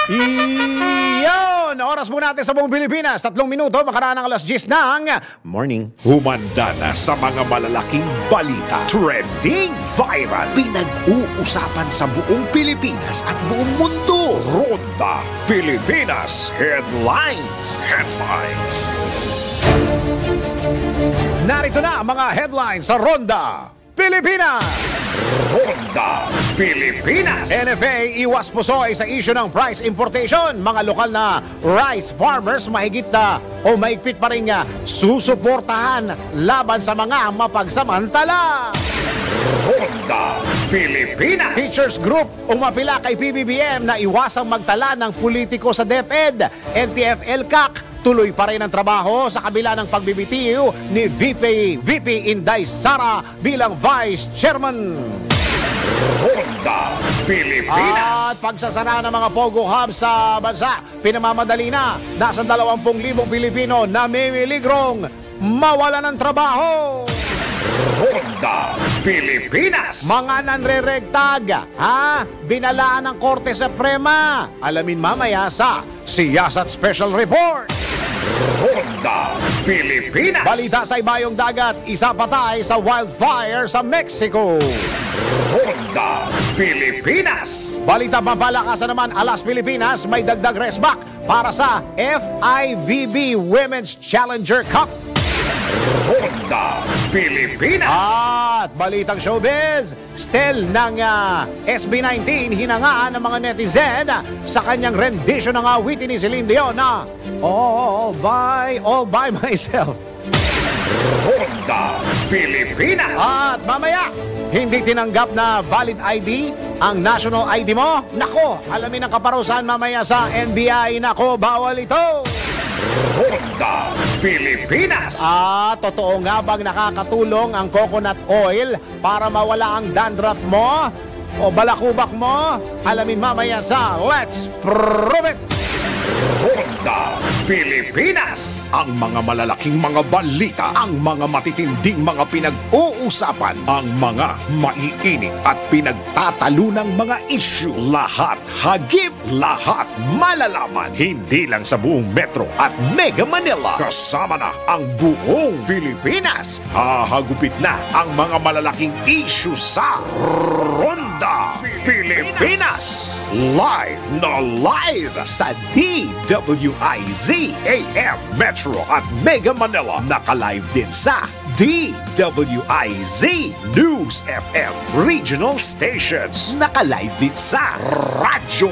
Iyon! Oras mo natin sa buong Pilipinas. 3 minuto, makaraan ng alas 10 ng morning. Humanda na sa mga malalaking balita. Trending viral. Pinag-uusapan sa buong Pilipinas at buong mundo. Ronda Pilipinas Headlines. Narito na ang mga headlines sa Ronda Pilipinas. Ronda Pilipinas. NFA iwas pusoy sa issue ng price importation. Mga lokal na rice farmers mahigit na o maigpit pa rin susuportahan laban sa mga mapagsamantala. Ronda Pilipinas. Teachers Group umapila kay PBBM na iwasang magtala ng politiko sa DepEd. NTF-ELCAC tuloy pa rin ang trabaho sa kabila ng pagbibitiw ni VP Inday Sara bilang Vice Chairman. Ronda Pilipinas. At pagsasara ng mga Pogo Hubs sa bansa, pinamamadali na. Nasa 20,000 Pilipino na mimiligrong mawala ng trabaho. Ronda Pilipinas. Mga nanreregtag, binalaan ng Korte Suprema. Alamin mamaya sa Siyasat Special Report. Ronda Pilipinas. Balita sa ibayong dagat, isa patay sa wildfire sa Mexico. Ronda Pilipinas. Balita pampalakasan naman, Alas Pilipinas, may dagdag restback para sa FIVB Women's Challenger Cup. Ronda Pilipinas. At balitang showbiz, still ng SB19 hinangaan ng mga netizen sa kanyang rendition ng awitin ni Celine Dion na All by myself. Ronda Pilipinas. At mamaya, hindi tinanggap na valid ID ang national ID mo? Nako, alamin ang kaparusahan mamaya sa NBI. Nako, bawal ito. Ronda Pilipinas. Totoo nga bang nakakatulong ang coconut oil para mawala ang dandruff mo o balakubak mo? Alamin mamaya sa Let's Prove It! Ronda Pilipinas. Ang mga malalaking mga balita, ang mga matitinding mga pinag-uusapan, ang mga maiinit at pinagtatalunang mga issue. Lahat hagip, lahat malalaman. Hindi lang sa buong Metro at Mega Manila. Kasama na ang buong Pilipinas. Hahagupit na ang mga malalaking issue sa Ronda Pilipinas. Live na live sa DWIZ AM Metro at Mega Manila. Naka-live din sa DWIZ News FM Regional Stations. Naka-live din sa Radyo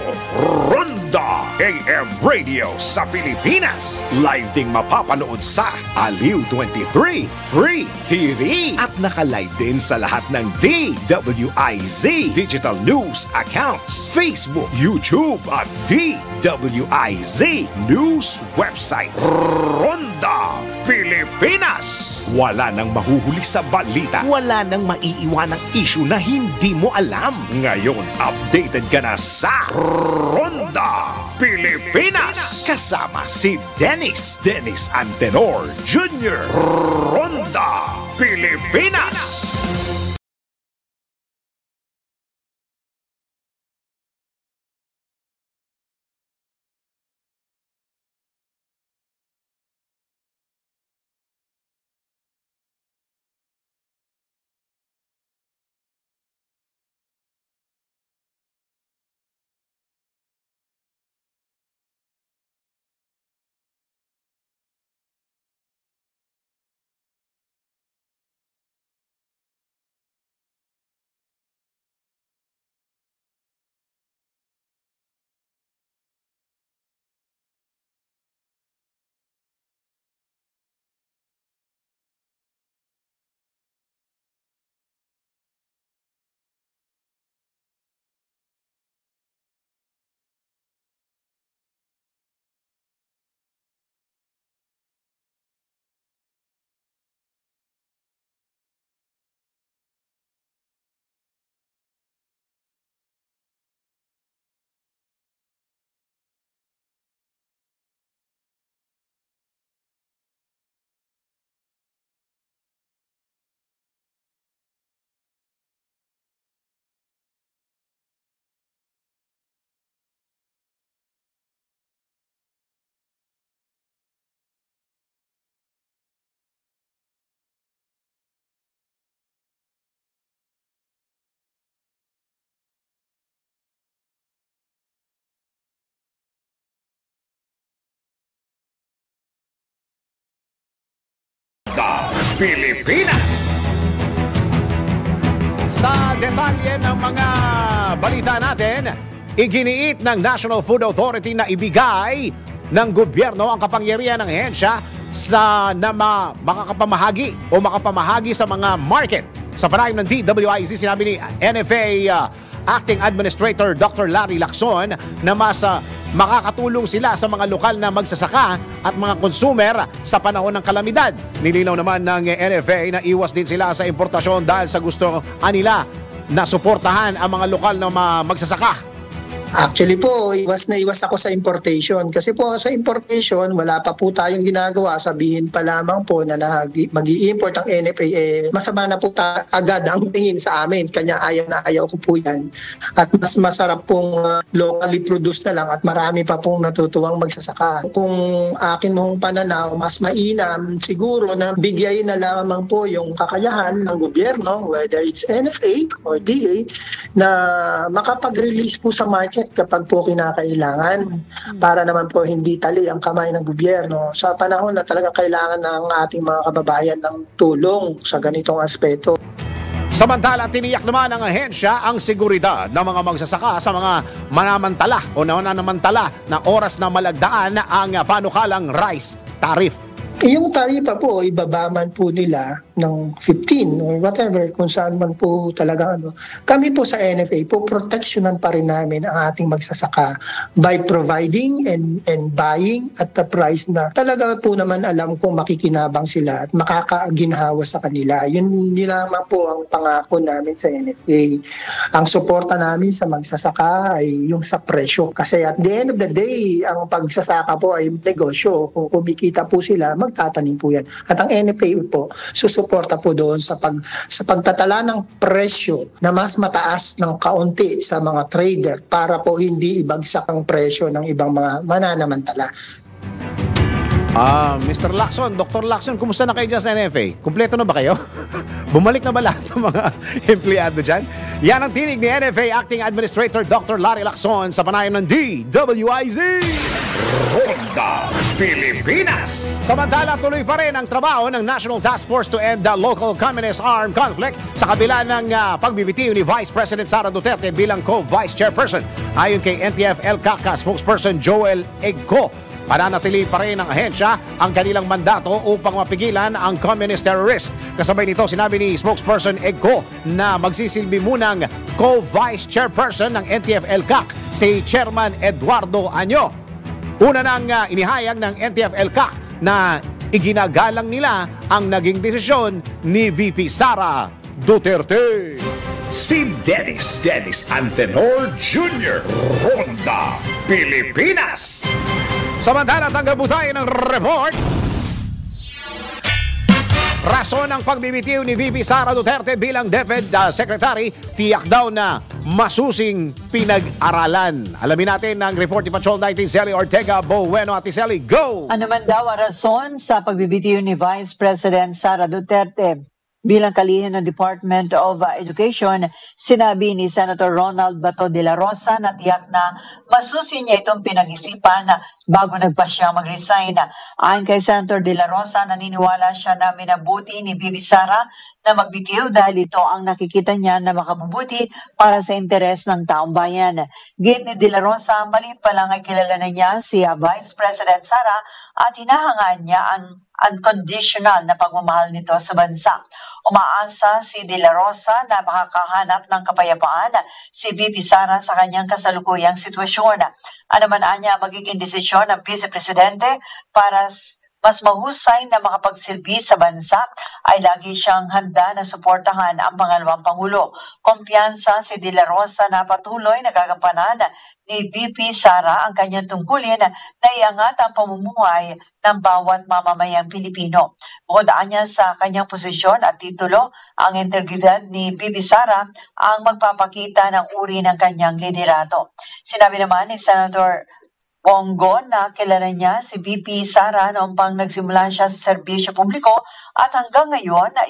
Ronda AM Radio sa Pilipinas. Live ding mapapanood sa Aliw 23 Free TV. At naka-live din sa lahat ng DWIZ Digital News accounts, Facebook, YouTube at DWIZ News website. Ronda Pilipinas. Wala nang mahuhuli sa balita. Wala nang maiiwanang issue na hindi mo alam. Ngayon, updated ka na sa Ronda Pilipinas. Kasama si Dennis Antenor Jr. Ronda Pilipinas. Pilipinas. Sa detalye ng mga balita natin, iginiit ng National Food Authority na ibigay ng gobyerno ang kapangyarihan ng ahensya na makakapamahagi o makapamahagi sa mga market. Sa panayam ng DWIZ, sinabi ni NFA Acting Administrator Dr. Larry Lacson na mas makakatulong sila sa mga lokal na magsasaka at mga consumer sa panahon ng kalamidad. Nilinaw naman ng NFA na iwas din sila sa importasyon dahil sa gusto nila na suportahan ang mga lokal na magsasaka. Actually po, iwas na iwas ako sa importation. Kasi po sa importation, wala pa po tayong ginagawa. Sabihin pa lamang po na mag-i-import ang NFA, masama na po agad ang tingin sa amin. Kanya ayaw ko po yan. At mas masarap pong locally produced na lang at marami pa pong natutuwang magsasaka. Kung akin mong pananaw, mas mainam siguro na bigay na lamang po yung kakayahan ng gobyerno, whether it's NFA or DA, na makapag-release po sa market kapag po kinakailangan para naman po hindi tali ang kamay ng gobyerno sa panahon na talaga kailangan ng ating mga kababayan ng tulong sa ganitong aspeto. Samantala, tiniyak naman ng ahensya ang seguridad ng mga magsasaka sa mga manamantala o nanamantala na oras na malagdaan ang panukalang rice tariff. Yung taripa po, ibaba man po nila ng 15 or whatever, kung saan man po talaga Kami po sa NFA po, proteksyonan pa rin namin ang ating magsasaka by providing and buying at the price na talaga po naman alam kung makikinabang sila at makakaginhawa sa kanila. Yun naman po ang pangako namin sa NFA. Ang suporta namin sa magsasaka ay yung sa presyo. Kasi at the end of the day, ang pagsasaka po ay negosyo. Kung kumikita po sila, magtatanim po yan. At ang NFA po, susuporta po doon sa pagtatala ng presyo na mas mataas ng kaunti sa mga trader para po hindi ibagsak ang presyo ng ibang mga mananamantala. Mr. Lacson, Dr. Lacson, kumusta na kayo dyan sa NFA? Kumpleto na ba kayo? Bumalik na ba lahat ng mga empleyado dyan? Yan ang tinig ni NFA Acting Administrator Dr. Larry Lacson sa panayam ng DWIZ. Ronda Pilipinas. Samantala, tuloy pa rin ang trabaho ng National Task Force to End the Local Communist Armed Conflict sa kabila ng pagbibitiw ni Vice President Sara Duterte bilang co-Vice Chairperson. Ayon kay NTF-ELCAC spokesperson Joel Egco, pananatili pa rin ng ahensya ang kanilang mandato upang mapigilan ang communist terrorist. Kasabay nito, sinabi ni spokesperson Egco na magsisilbi munang co-vice chairperson ng NTF-ELCAC si Chairman Eduardo Año. Una nang inihayag ng NTF-ELCAC na iginagalang nila ang naging desisyon ni VP Sara Duterte. Si Dennis Antenor Jr. Ronda Pilipinas. Samantala, tanggap po tayo ng report. Rason ng pagbibitiw ni VP Sara Duterte bilang DepEd Secretary, tiyak daw na masusing pinag-aralan. Alamin natin ang report ni Patrol 19 Celi Ortega. Bueno, Ate Celi, go! Ano man daw ang rason sa pagbibitiw ni Vice President Sara Duterte bilang kalihim ng Department of Education, sinabi ni Senator Ronald Bato de la Rosa na tiyak na masusi niya itong pinag-isipan bago nagpasya mag-resign. Ayon kay Senator de la Rosa, naniniwala siya na minabuti ni VP Sara na magbitiw dahil ito ang nakikita niya na makabubuti para sa interes ng taong bayan. Gate ni de la Rosa, maliit pa lang ay kilala na niya si Vice President Sara at hinahangaan niya ang unconditional na pagmamahal nito sa bansa. Umaasa si De La Rosa na makakahanap ng kapayapaan si VP Sara sa kanyang kasalukuyang sitwasyon. Ano man anya magiging desisyon ng Vice Presidente para mas mahusay na makapagsilbi sa bansa, ay lagi siyang handa na suportahan ang pangalawang Pangulo. Kumpiyansa si De La Rosa na patuloy na gagampanan ni VP Sara ang kanyang tungkulin na iangat ang pamumuhay ng bawat mamamayang Pilipino. Bukod niya sa kanyang posisyon at titulo, ang integridad ni VP Sara ang magpapakita ng uri ng kanyang liderato. Sinabi naman ni Senator Bongo na kilala niya si VP Sara noong pang nagsimula siya sa serbisyo publiko at hanggang ngayon na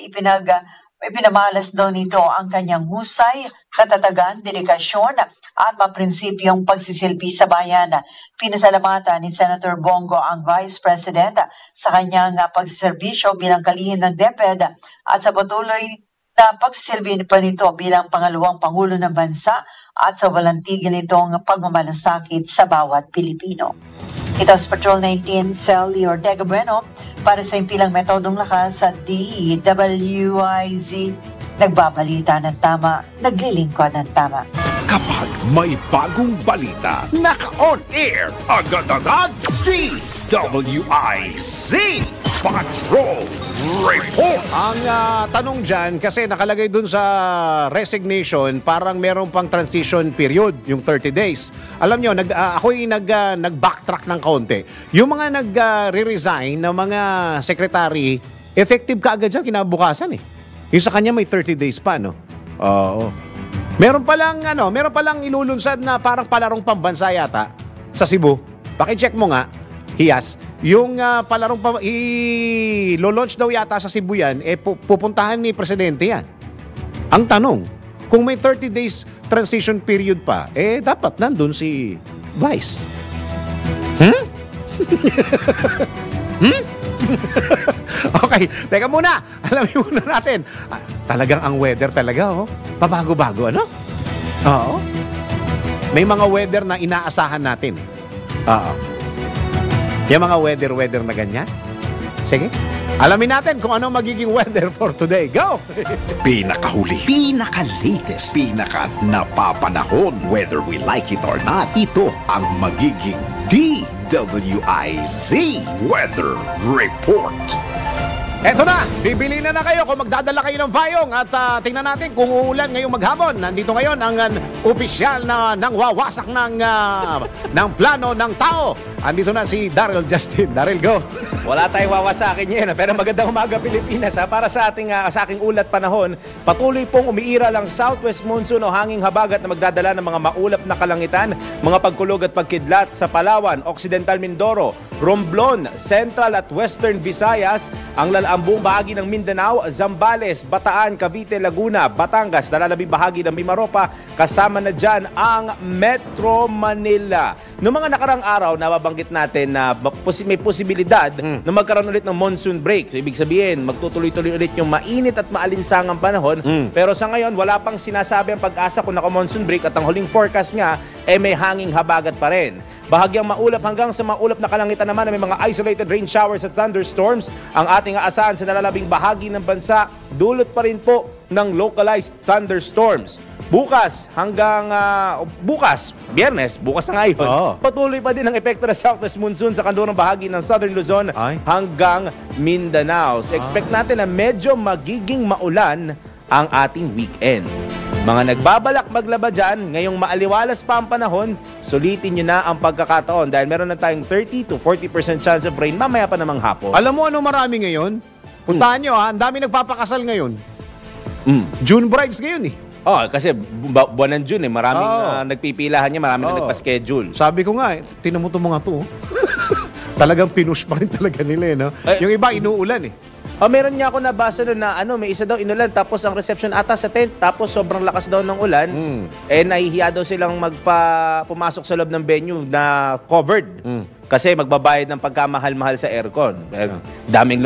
ipinamalas daw nito ang kanyang husay, katatagan, dedikasyon at maprinsipiong pagsisilbi sa bayan. Pinasalamatan ni Senator Bongo ang Vice President sa kanyang pagsiservisyo bilang kalihim ng DepEd at sa patuloy na pagsisilbi pa nito bilang pangalawang Pangulo ng Bansa at sa walang tigil nitong pagmamalasakit sa bawat Pilipino. Ito sa Patrol 19, Sally Ortega Bueno para sa impilang metodong lakas sa DWIZ. Nagbabalita ng tama, naglilingkod ng tama. Kapag may bagong balita, naka-on air, agad-agad, DWIZ Patrol Report. Ang tanong dyan, kasi nakalagay dun sa resignation, parang meron pang transition period, yung 30 days. Alam nyo, ako'y nag-backtrack ng kaunti. Yung mga nag-re-resign na mga secretary, effective ka agad dyan, kinabukasan eh. Yung sa kanya may 30 days pa, no? Oo. Meron palang ilulunsad na parang palarong pambansa yata sa Cebu. Paki-check mo nga, Hiyas, yung palarong i-launch daw yata sa Cebu yan, pupuntahan ni Presidente yan. Ang tanong, kung may 30 days transition period pa, dapat nandun si Vice. Okay, teka muna. Alamin muna natin. Talagang ang weather talaga, pabago-bago, ano? Oo. May mga weather na inaasahan natin. Oo. Yung mga weather na ganyan. Sige. Alamin natin kung ano magiging weather for today. Go! Pinakahuli, pinaka-latest, pinaka-napapanahon, whether we like it or not, ito ang magiging DWIZ Weather Report. Eto na, bibili na kayo kung magdadala kayo ng payong at tingnan natin kung uulan ngayong maghapon. Nandito ngayon ang opisyal na nang wawasak ng plano ng tao. Andito na si Daryl Justin. Daryl, go! Wala tayong wawasakin ngayon, pero magandang umaga Pilipinas. Para sa aking ulat panahon, patuloy pong umiiral ang southwest monsoon o hanging habagat na magdadala ng mga maulap na kalangitan, mga pagkulog at pagkidlat sa Palawan, Occidental Mindoro, Romblon, Central at Western Visayas, ang buong bahagi ng Mindanao, Zambales, Bataan, Cavite, Laguna, Batangas, dalalabing bahagi ng Mimaropa, kasama na dyan ang Metro Manila. Noong mga nakarang araw, nababanggit natin na may posibilidad na magkaroon ulit ng monsoon break. So, ibig sabihin, magtutuloy-tuloy ulit yung mainit at maalinsangang panahon. Pero sa ngayon, wala pang sinasabi ang pag-asa kung naka-monsoon break at ang huling forecast nga, may hanging habagat pa rin. Bahagyang maulap hanggang sa maulap na kalangitan naman na may mga isolated rain showers at thunderstorms. Ang ating aasahan sa nalalabing bahagi ng bansa, dulot pa rin po ng localized thunderstorms. Bukas hanggang Biyernes, bukas na ngayon, patuloy pa din ang epekto ng southwest monsoon sa kandurang bahagi ng southern Luzon hanggang Mindanao. So expect natin na medyo magiging maulan ang ating weekend. Mga nagbabalak maglaba dyan, ngayong maaliwalas pa ang panahon, sulitin nyo na ang pagkakataon dahil meron na tayong 30 to 40% chance of rain mamaya pa namang hapon. Alam mo ano marami ngayon? Puntahan nyo ang dami nagpapakasal ngayon. June brides ngayon eh. Kasi buwan ng June maraming nagpipilahan niya, maraming na nagpa-schedule. Sabi ko nga, tinamuto mo nga to. Talagang pinush pa rin talaga nila no? Yung iba inuulan eh. Meron niya ako nabasa doon na may isa daw inulan tapos ang reception ata sa tent tapos sobrang lakas daw ng ulan. Nahihiya daw silang pumasok sa loob ng venue na covered. Kasi magbabayad ng pagkamahal-mahal sa aircon. Daming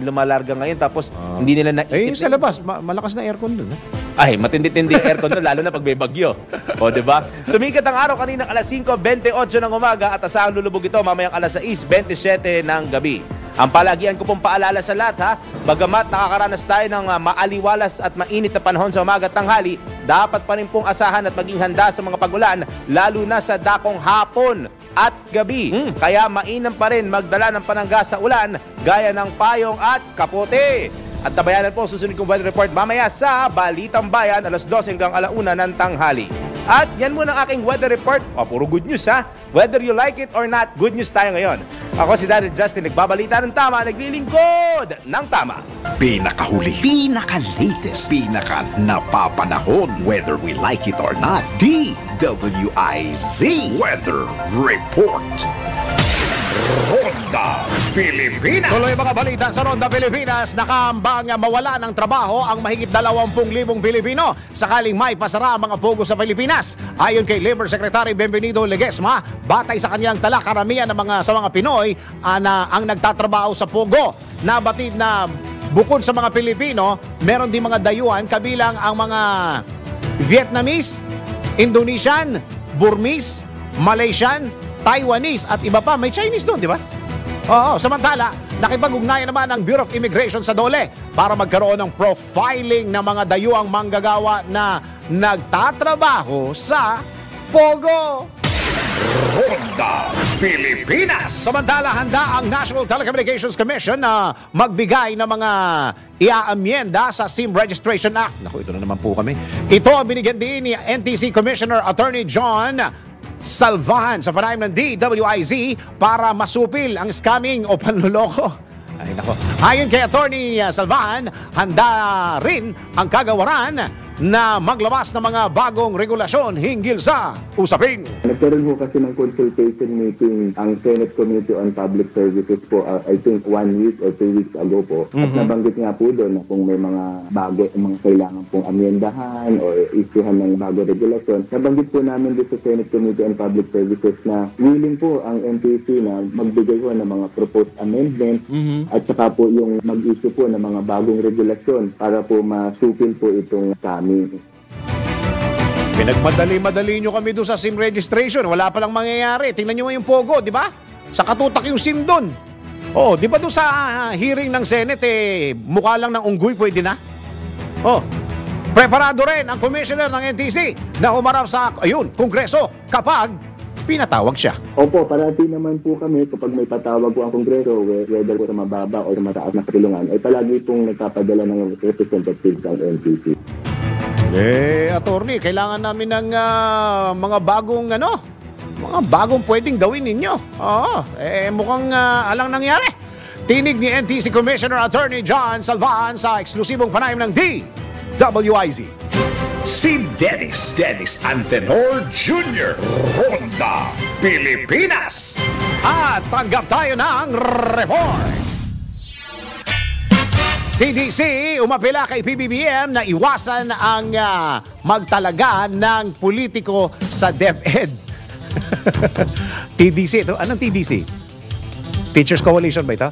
lumalarga ngayon tapos hindi nila naisip. Sa labas, malakas na aircon doon. Ay, matindi-tindi ang aircon doon lalo na pag may bagyo. O, diba? Sumikat ang araw kanina alas 5:28 ng umaga at asahang lulubog ito mamayang alas 6:27 ng gabi. Ang palagian ko pong paalala sa lahat bagamat nakakaranas tayo ng maaliwalas at mainit na panahon sa umaga at tanghali, dapat pa rin pong asahan at maging handa sa mga pagulan, lalo na sa dakong hapon at gabi. Kaya mainam pa rin magdala ng panangga sa ulan, gaya ng payong at kapote. At tabayanan po susunod kong weather report mamaya sa Balitang Bayan, alas 12 hanggang 1 ng tanghali. At yan muna ang aking weather report. Puro good news ha. Whether you like it or not, good news tayo ngayon. Ako si Daryl Justin, nagbabalita ng tama, naglilingkod ng tama. Pinakahuli, pinaka-latest, pinaka-napapanahon, whether we like it or not, DWIZ Weather Report. Ronda Pilipinas. Tuloy mga balita sa Ronda Pilipinas, nakaambang mawala ng trabaho ang mahigit 20,000 Pilipino sakaling may pasara ang mga pogo sa Pilipinas. Ayon kay Labor Secretary Benvenido Ledesma, batay sa kanyang tala, karamihan sa mga Pinoy na ang nagtatrabaho sa pogo. Nabatid na bukod sa mga Pilipino, meron din mga dayuhan kabilang ang mga Vietnamese, Indonesian, Burmese, Malaysian, Taiwanese at iba pa. May Chinese doon, di ba? Oo, samantala, nakipag-ugnayan naman ang Bureau of Immigration sa DOLE para magkaroon ng profiling ng mga dayuhang manggagawa na nagtatrabaho sa Pogo. Ronda Pilipinas. Samantala, handa ang National Telecommunications Commission na magbigay ng mga iaamyenda sa SIM Registration Act. Naku, ito na naman po kami. Ito ang binigyan din ni NTC Commissioner Attorney John Salvahan sa panayam ng DWIZ para masupil ang scamming o panluloko. Ay nako. Ayon kay Attorney Salvahan, handa rin ang kagawaran na maglabas ng mga bagong regulasyon hinggil sa usapin. Nagkaroon po kasi ng consultation meeting ang Senate Committee on Public Services po, I think 1 week or 2 weeks ago po. At nabanggit nga po doon na kung may mga bago, mga kailangan pong amyendahan o issuehan ng bago regulasyon, nabanggit po namin doon sa Senate Committee on Public Services na willing po ang NTC na magbigay po ng mga proposed amendments at saka po yung mag-issue po ng mga bagong regulasyon para po masupil po itong kami. Pinagmadali-madali nyo kami doon sa SIM registration. Wala palang mangyayari. Tingnan nyo yung Pogo, di ba? Sa katutak yung SIM doon. Oh, di ba doon sa hearing ng Senate, mukha lang ng unggoy, pwede na? Oh, preparado rin ang commissioner ng NTC na humarap sa, Kongreso kapag pinatawag siya. Opo, parati naman po kami kapag may patawag po ang Kongreso, whether po sa mababa o sa mataas na katulungan, ay palagi pong nagpapadala ng representatives ang NTC. Attorney, kailangan namin ng mga bagong pwedeng gawin ninyo. Mukhang alang nangyari. Tinig ni NTC Commissioner Attorney John Salvahan sa eksklusibong panayam ng DWIZ. Si Dennis Antenor Jr. Ronda Pilipinas. At tanggap tayo ng report. TDC umapila kay PBBM na iwasan ang magtalaga ng politiko sa DepEd. TDC ito? Anong TDC? Teachers Coalition ba ito?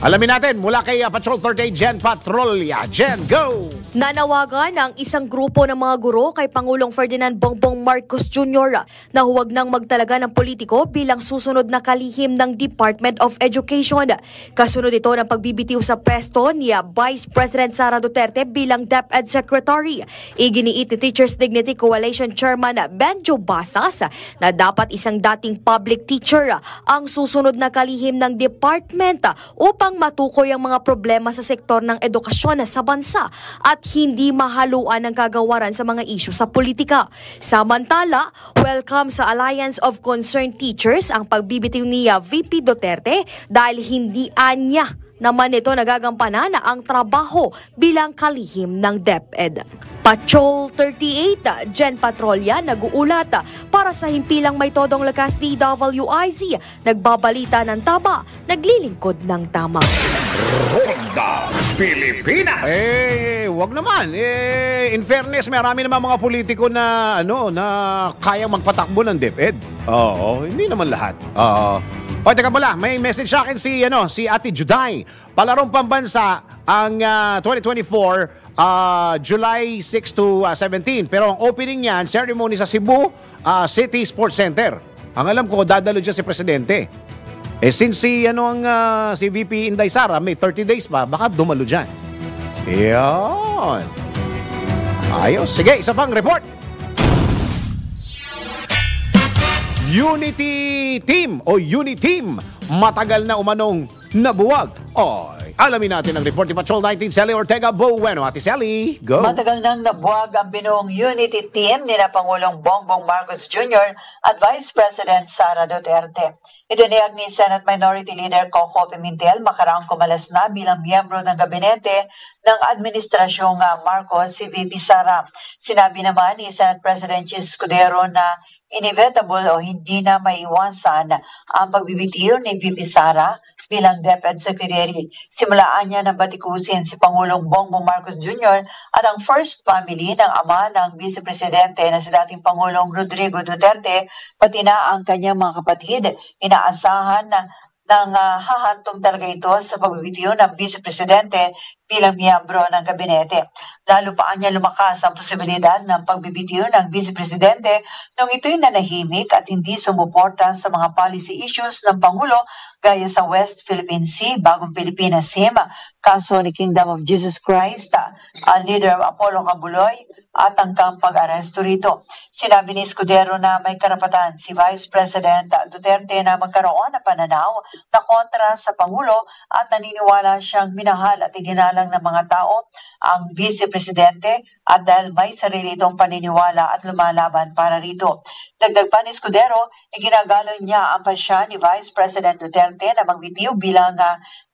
Alamin natin mula kay Patrol 38 Jen Patrolya. Jen, go! Nanawagan ang isang grupo ng mga guro kay Pangulong Ferdinand Bongbong Marcos Jr. na huwag nang magtalaga ng politiko bilang susunod na kalihim ng Department of Education. Kasunod ito ng pagbibitiw sa pwesto ni Vice President Sara Duterte bilang DepEd Secretary. Iginiit ni Teachers Dignity Coalition Chairman Benjo Basas na dapat isang dating public teacher ang susunod na kalihim ng department upang matukoy ang mga problema sa sektor ng edukasyon sa bansa at hindi mahaluan ng kagawaran sa mga isyu sa politika. Samantala, welcome sa Alliance of Concerned Teachers ang pagbibitiw ni VP Duterte dahil hindi anya naman ito nagagampanan ang trabaho bilang kalihim ng DepEd. Patrol 38, Jen Patrolya, nag-uulat para sa himpilang may todong lakas DWIZ, nagbabalita ng tama, naglilingkod ng tama. Ronda Pilipinas. Wag naman. In fairness, marami naman mga politiko na na kayang magpatakbo ng DepEd. Hindi naman lahat. Teka pala, may message sa akin si Ate Juday. Palarong pambansa ang 2024 July 6 to 17. Pero ang opening niyan, ceremony sa Cebu City Sports Center. Ang alam ko, dadalo dyan si Presidente. Since si VP Inday Sara, may 30 days pa, baka dumalo dyan. Yan. Ayos. Sige, isa pang report. Unity Team o Uniteam matagal na umanong nabuwag. Alamin natin ang report ni Patrol 19 Sally Ortega Bueno. Ate Sally, go! Matagal nang nabuwag ang binuong Unity Team ni Pangulong Bongbong Marcos Jr. at Vice President Sara Duterte. Itinayag ni Senate Minority Leader Coco Pimentel makaraang kumalas na bilang miyembro ng gabinete ng Administrasyong Marcos si VP Sara. Sinabi naman ni Senate President Chis Escudero na inevitable o hindi na maiwasan ang pagbibitiw ni VP Sara bilang DepEd Secretary. Simulaan niya ng batikusin si Pangulong Bongbong Marcos Jr. at ang first family ng ama ng Vice Presidente na si dating Pangulong Rodrigo Duterte, pati na ang kanyang mga kapatid. Inaasahan ng hahantong talaga ito sa pagbibitiw ng Vice Presidente bilang miyembro ng gabinete. Lalo pa niya lumakas ang posibilidad ng pagbibitiw ng Vice Presidente nung ito'y nanahimik at hindi sumuporta sa mga policy issues ng Pangulo gaya sa West Philippine Sea, Bagong Pilipinas Sea, kaso ni Kingdom of Jesus Christ, ang leader of Apollo Cabuloy, at ang pag-aresto rito. Sinabi ni Escudero na may karapatan si Vice President Duterte na magkaroon ng pananaw na kontra sa Pangulo at naniniwala siyang minahal at iginalang ng mga tao ang Vice Presidente at dahil may sarili itong paniniwala at lumalaban para rito. Dagdag pa ni Escudero, iginagalo niya ang pasya ni Vice President Duterte na magbitiw bilang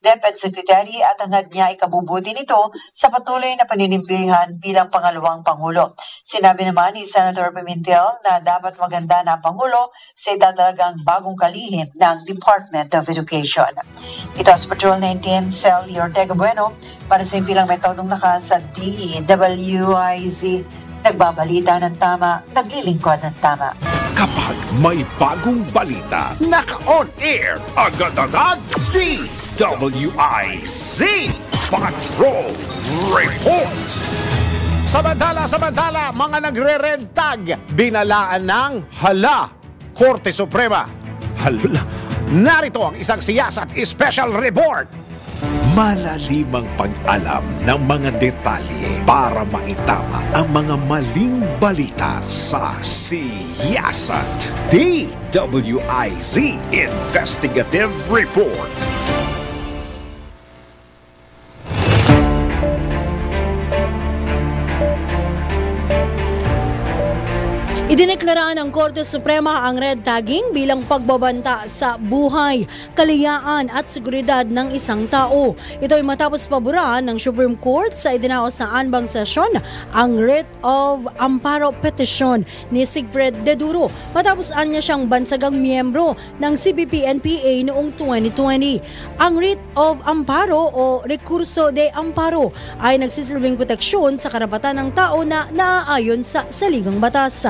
DepEd Secretary at hangad niya ikabubuti nito sa patuloy na paninimbihan bilang pangalawang Pangulo. Sinabi naman ni Senator Pimentel na dapat maganda na ang Pangulo sa idadalagang bagong kalihim ng Department of Education. Ito sa Patrol 19, Cel Ortega Bueno, para sa impilang metodong lakas sa DWIZ. Nagbabalita ng tama, naglilingkod ng tama. Kapag may bagong balita, naka-on air, agad-agad, DWIZ Patrol Report. Samantala, mga nagre-rentag, binalaan ng hala, Korte Suprema. Hala, narito ang isang siyasat special report. Malalimang pag-alam ng mga detalye para maitama ang mga maling balita sa siyasat. DWIZ Investigative Report. Idineklara ng Korte Suprema ang red tagging bilang pagbabanta sa buhay, kalayaan at seguridad ng isang tao. Ito ay matapos paboran ng Supreme Court sa idinaos na anbang sesyon ang writ of amparo petition ni Sigfred De Duro matapos anya siyang bansagang miyembro ng CBP-NPA noong 2020. Ang writ of amparo o rekurso de amparo ay nagsisilbing proteksyon sa karapatan ng tao na naaayon sa saligang batas.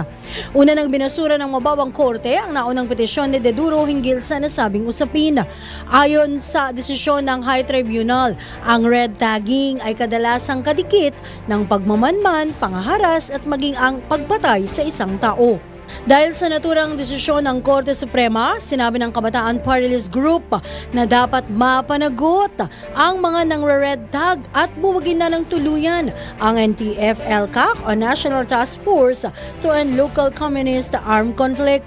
Una nang binasura ng mababang korte ang naunang petisyon ni De Duro hinggil sa nasabing usapin. Ayon sa desisyon ng High Tribunal, ang red tagging ay kadalasang kadikit ng pagmamanman, pangaharas at maging ang pagpatay sa isang tao. Dahil sa naturang desisyon ng Korte Suprema, sinabi ng Kabataan Party List Group na dapat mapanagot ang mga nangre-red tag at buwagin na ng tuluyan ang NTF-ELCAC o National Task Force to End Local Communist Armed Conflict.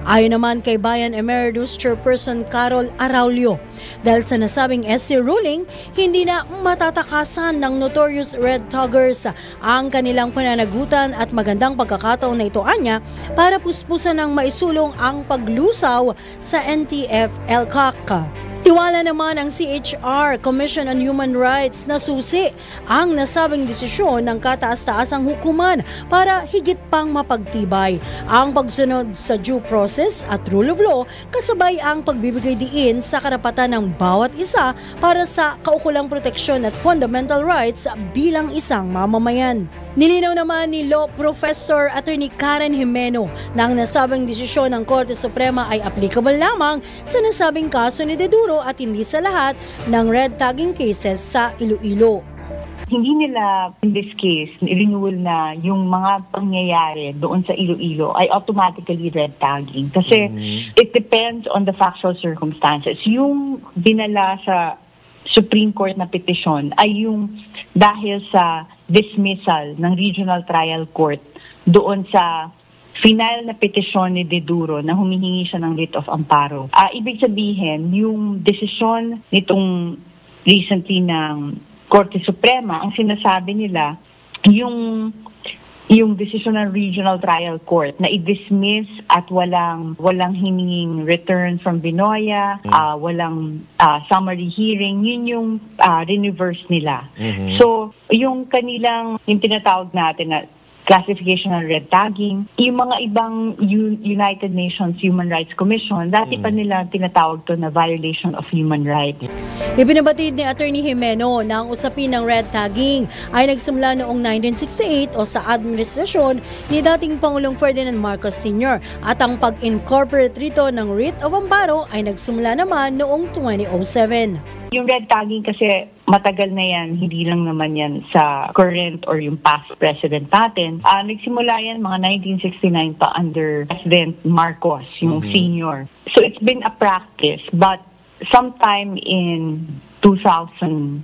Ayon naman kay Bayan Emeritus Chairperson Carol Araulio, dahil sa nasabing SC ruling, hindi na matatakasan ng notorious red taggers ang kanilang pananagutan at magandang pagkakataon na ito anya para puspusan ng maisulong ang paglusaw sa NTF-ELCAC. Tiwala naman ang CHR, Commission on Human Rights, na susi ang nasabing desisyon ng kataas-taasang hukuman para higit pang mapagtibay ang pagsunod sa due process at rule of law kasabay ang pagbibigay diin sa karapatan ng bawat isa para sa kaukulang proteksyon at fundamental rights bilang isang mamamayan. Nilinaw naman ni Law Professor Attorney Karen Jimeno na ang nasabing desisyon ng Korte Suprema ay applicable lamang sa nasabing kaso ni De Duro at hindi sa lahat ng red tagging cases sa Iloilo. Hindi nila, in this case, renewal na yung mga pangyayari doon sa Iloilo ay automatically red tagging. Kasi it depends on the factual circumstances. Yung dinala sa Supreme Court na petisyon ay yung dahil sa dismissal ng Regional Trial Court doon sa final na petisyon ni De Duro na humihingi siya ng writ of amparo. Ibig sabihin, yung desisyon nitong recently ng Korte Suprema, ang sinasabi nila, yung desisyon ng Regional Trial Court na i-dismiss at walang hininging return from Binoya, walang summary hearing, yun yung reverse nila. So, yung tinatawag natin na classification ng red tagging. Yung mga ibang United Nations Human Rights Commission, dati pa nila tinatawag to na violation of human rights. Ibinabatid ni Attorney Jimeno na ang usapin ng red tagging ay nagsimula noong 1968 o sa administrasyon ni dating Pangulong Ferdinand Marcos Sr. at ang pag-incorporate rito ng writ of amparo ay nagsimula naman noong 2007. Yung red tagging kasi matagal na yan, hindi lang naman yan sa current or yung past president natin. Nagsimula yan mga 1969 pa under President Marcos, yung senior. So it's been a practice, but sometime in 2007,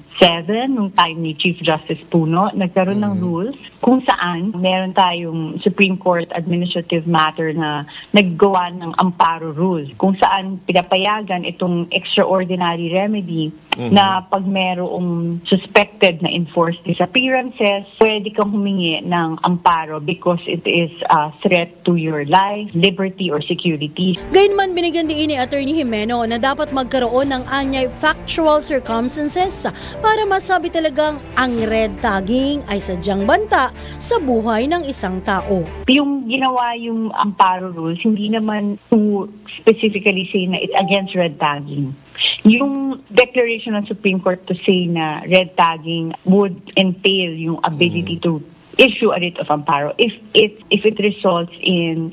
nung time ni Chief Justice Puno, nagkaroon ng rules kung saan meron tayong Supreme Court Administrative Matter na naggawa ng amparo rule, kung saan pinapayagan itong extraordinary remedy na pag merong suspected na enforced disappearances, pwede kang humingi ng amparo because it is a threat to your life, liberty, or security. Gayunman, binigyan din ni Attorney Jimeno na dapat magkaroon ng anyay factual circumstances para masabi talagang ang red tagging ay sadyang banta sa buhay ng isang tao. Yung ginawa yung amparo rules, hindi naman to specifically say na it's against red tagging. Yung declaration ng Supreme Court to say na red tagging would entail yung ability to issue a writ of amparo if it results in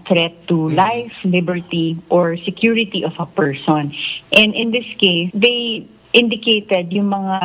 threat to life, liberty, or security of a person. And in this case, they indicated yung mga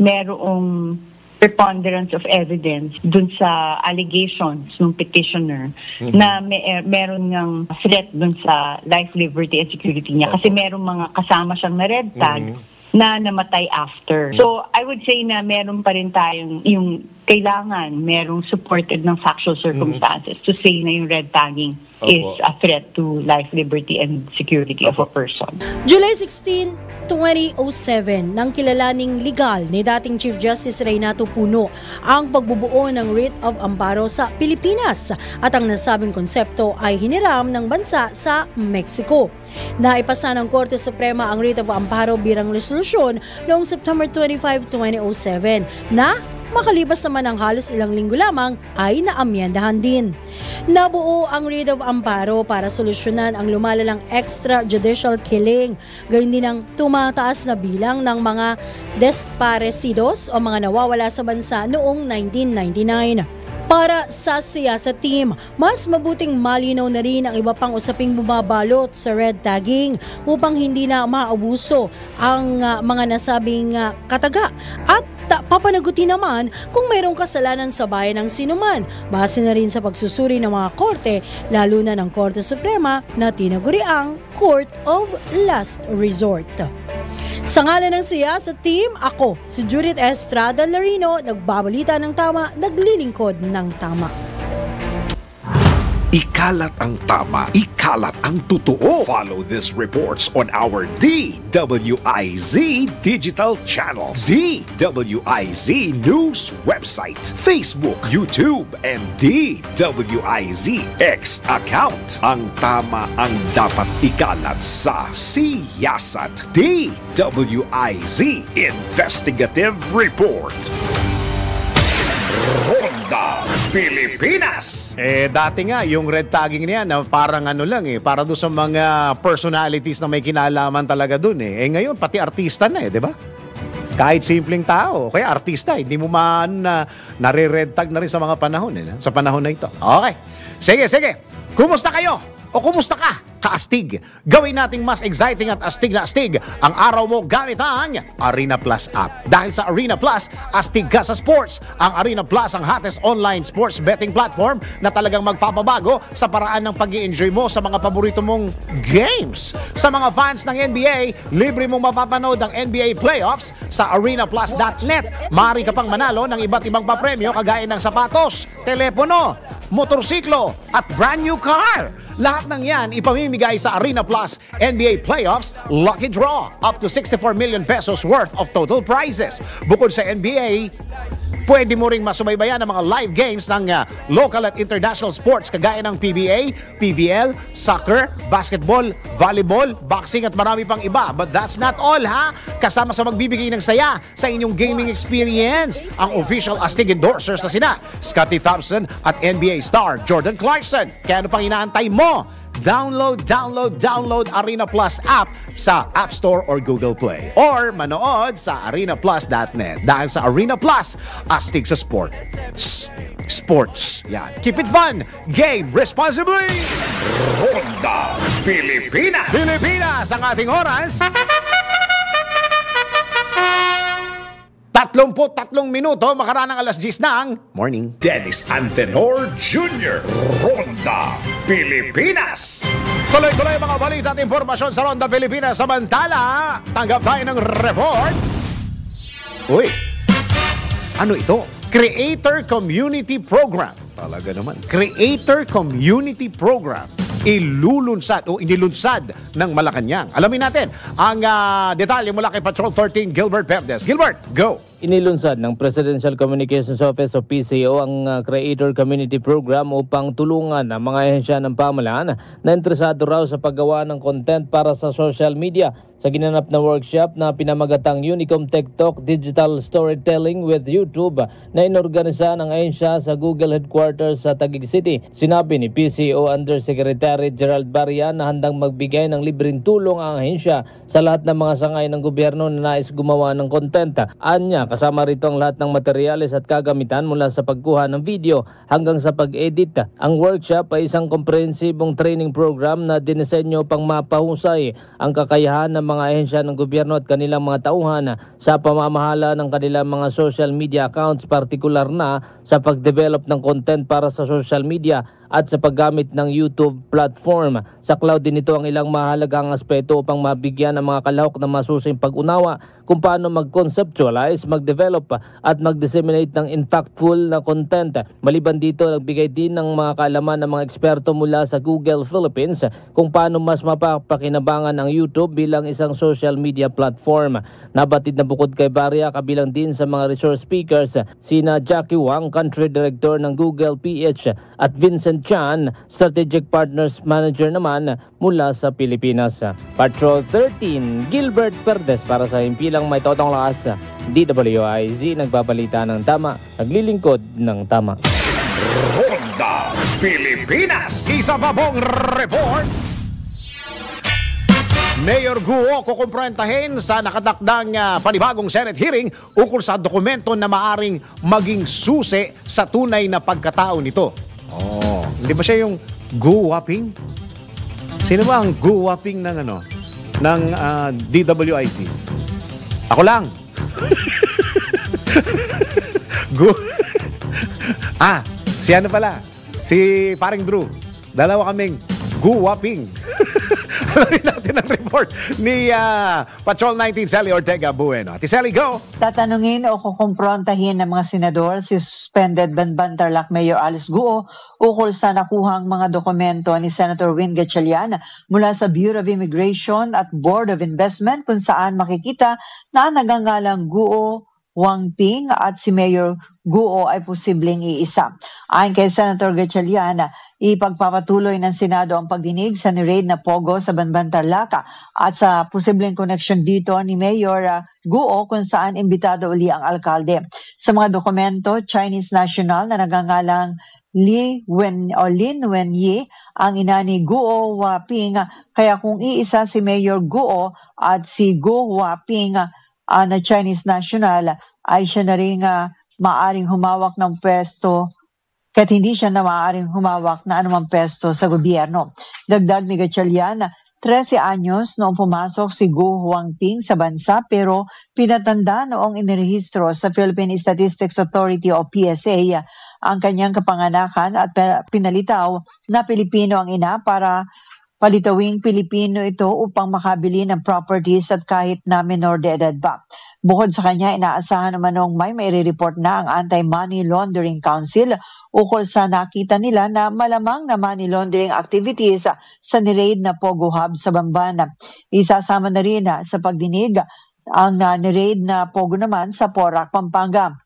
merong preponderance of evidence dun sa allegations ng petitioner na meron ng threat dun sa life, liberty, and security niya kasi merong mga kasama siyang na red tag na namatay after. So, I would say na meron pa rin tayong yung kailangan merong supported ng factual circumstances to say na yung red tagging is a threat to life, liberty, and security of a person. July 16, 2007, nang kilalaning legal ni dating Chief Justice Reinato Puno ang pagbubuo ng writ of amparo sa Pilipinas at ang nasabing konsepto ay hiniram ng bansa sa Mexico. Naipasa ng Korte Suprema ang writ of amparo bilang resolusyon noong September 25, 2007 na makalipas naman ng halos ilang linggo lamang ay naamyendahan din. Nabuo ang writ of amparo para solusyonan ang lumalalang extrajudicial killing, gayon din ang tumataas na bilang ng mga desaparecidos o mga nawawala sa bansa noong 1999. Para sa siyasat team, mas mabuting malinaw na rin ang iba pang usaping bumabalot sa red tagging upang hindi na maabuso ang mga nasabing kataga at papanagutin naman kung mayroong kasalanan sa bayan ng sinuman, base na rin sa pagsusuri ng mga korte, lalo na ng Korte Suprema na tinaguriang Court of Last Resort. Sa ngalan ng siyasat team, ako si Judith Estrada Larino, nagbabalita ng tama, naglilingkod ng tama. Ikalat ang tama, ikalat ang totoo. Follow these reports on our DWIZ digital channels, DWIZ News website, Facebook, YouTube, and DWIZ X account. Ang tama ang dapat ikalat sa siyasat. DWIZ Investigative Report. Ronda Pilipinas. Dati nga, yung red tagging niya na parang para doon sa mga personalities na may kinalaman talaga doon ngayon, pati artista na di ba? Kahit simpleng tao, kaya artista, hindi mo nare-red tag na rin sa mga panahon, sa panahon na ito. Okay. Sige. Kumusta kayo? O kumusta ka? Kaastig. Gawin nating mas exciting at astig na astig ang araw mo gamit ang Arena Plus app. Dahil sa Arena Plus, astig ka sa sports. Ang Arena Plus ang hottest online sports betting platform na talagang magpapabago sa paraan ng pag-i-enjoy mo sa mga paborito mong games. Sa mga fans ng NBA, libre mong mapapanood ang NBA playoffs sa arenaplus.net. Maaari ka pang manalo ng iba't ibang papremyo kagaya ng sapatos, telepono, motorsiklo at brand new car. Lahat ng yan ipamimigay sa Arena Plus NBA Playoffs Lucky Draw up to 64 million pesos worth of total prizes. Bukod sa NBA, Pwede mo ring masubaybayan ang mga live games ng local at international sports kagaya ng PBA, PVL, soccer, basketball, volleyball, boxing at marami pang iba. But that's not all ha. Kasama sa magbibigay ng saya sa inyong gaming experience, ang official Astig endorsers na sina Scottie Thompson at NBA star Jordan Clarkson. Kaya ano pang inaantay mo? Download Arena Plus app sa App Store or Google Play. Or manood sa arenaplus.net. Dahil sa Arena Plus, astig sa sports. Yan. Keep it fun. Game responsibly. Ronda Pilipinas. Pilipinas ang ating oras. 33 minuto makaraan ng alas 10 ng morning. Dennis Antenor Jr. Ronda Pilipinas. Tuloy-tuloy mga balita at impormasyon sa Ronda Pilipinas. Samantala, tanggap tayo ng report. Uy, ano ito? Creator Community Program. Talaga naman. Creator Community Program. Inilunsad ng Malacanang. Alamin natin ang detalye mula kay Patrol 13 Gilbert Perdes. Gilbert, go! Inilunsad ng Presidential Communications Office o PCO ang Creator Community Program upang tulungan ang mga ahensya ng pamahalaan na interesado raw sa paggawa ng content para sa social media sa ginanap na workshop na pinamagatang Unicom Tech Talk Digital Storytelling with YouTube na inorganisa ng ahensya sa Google Headquarters sa Taguig City. Sinabi ni PCO Undersecretary Gerald Barria na handang magbigay ng libreng tulong ang ahensya sa lahat ng mga sangay ng gobyerno na nais gumawa ng content. Anya, kasama rito ang lahat ng materyales at kagamitan mula sa pagkuha ng video hanggang sa pag-edit. Ang workshop ay isang komprehensibong training program na dinisenyo pang mapahusay ang kakayahan ng mga ahensya ng gobyerno at kanilang mga tauhan sa pamamahala ng kanilang mga social media accounts, partikular na sa pag-develop ng content para sa social media at sa paggamit ng YouTube platform. Sa cloud din ito ang ilang mahalagang aspeto upang mabigyan ang mga kalahok ng masusing pag-unawa kung paano mag-conceptualize, mag-develop at mag-disseminate ng impactful na content. Maliban dito, nagbigay din ng mga kaalaman ng mga eksperto mula sa Google Philippines kung paano mas mapapakinabangan ang YouTube bilang isang social media platform. Nabatid na bukod kay Barria, kabilang din sa mga resource speakers sina Jackie Wang, Country Director ng Google PH at Vincent Chan, Strategic Partners Manager naman mula sa Pilipinas. Patrol 13, Gilbert Perdes para sa himpilang may totong lakas. DWIZ, nagbabalita ng tama, naglilingkod ng tama. Ronda Pilipinas. Isa pa pong report. Mayor Guo kukumprentahin sa nakatakdang panibagong Senate hearing ukol sa dokumento na maaring maging susi sa tunay na pagkatao nito. Oh, hindi ba siya yung guwaping? Sino ba ang guwaping ng ng DWIC? Ako lang. Si ano pala? Si paring Drew. Dalawa kaming guwaping. Alamin natin ang report ni Patrol 19 Sally Ortega Bueno. Ati Sally, go! Tatanungin o kukumprontahin ng mga senador si suspended Banban Tarlac Mayor Alice Guo ukol sa nakuhang mga dokumento ni Senator Win Gatchalian mula sa Bureau of Immigration at Board of Investment kung saan makikita na nagangalang Guo, Wang Ping at si Mayor Guo ay posibleng iisa. Ayon kay Senator Gatchalian, ipagpapatuloy ng Senado ang pagdinig sa ni-raid na Pogo sa Banban Tarlac at sa posibleng connection dito ni Mayor Guo kung saan imbitado uli ang alkalde. Sa mga dokumento, Chinese national na nagangalang Lin Wenyi ang ina ni Guo Huaping, kaya kung iisa si Mayor Guo at si Guo Huaping na Chinese national ay siya na rin maaring humawak ng pwesto kahit hindi siya na maaaring humawak na anumang pwesto sa gobyerno. Dagdag ni Gatchalian, 13 anyos noong pumasok si Guo Huaping sa bansa pero pinatanda noong inirehistro sa Philippine Statistics Authority o PSA ang kanyang kapanganakan at pinalitaw na Pilipino ang ina para palitawing Pilipino ito upang makabili ng properties at kahit na menor de edad pa. Bukod sa kanya, inaasahan naman noong may report na ang Anti-Money Laundering Council ukol sa nakita nila na malamang na money laundering activities sa ni-raid na Pogo Hub sa Bamban. Isasama na rin sa pagdinig ang ni-raid na Pogo naman sa Porac, Pampanga.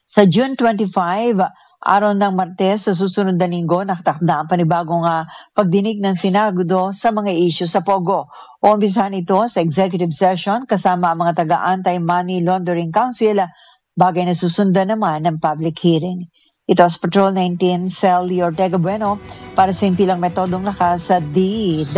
Sa June 25, araw ng Martes, sa susunod na linggo, nakatakda ang panibagong pagdinig ng Senado sa mga issue sa Pogo. Umpisahan ito sa executive session kasama ang mga taga-Anti-Money Laundering Council, bagay na susundan naman ng public hearing. Ito sa Patrol 19, Sally Ortega Bueno para sa impilang metodong lakas sa DWIZ.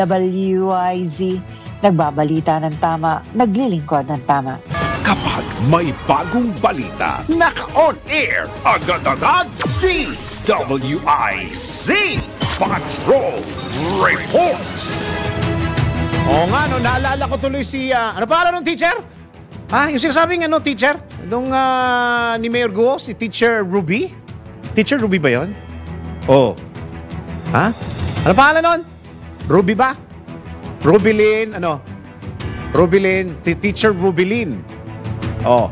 Nagbabalita ng tama, naglilingkod ng tama. Kapag may bagong balita, naka-on air, agad-agad, DWIZ Patrol Report. Oo nga, no, naalala ko tuloy si, ano pa ng teacher? Yung sinasabing teacher? Nung ni Mayor Guo, si Teacher Ruby? Teacher Ruby ba yun? Oh. Ano pangalan nun? Ruby ba? Rubilin, Rubilin, Teacher Rubilin. Oh.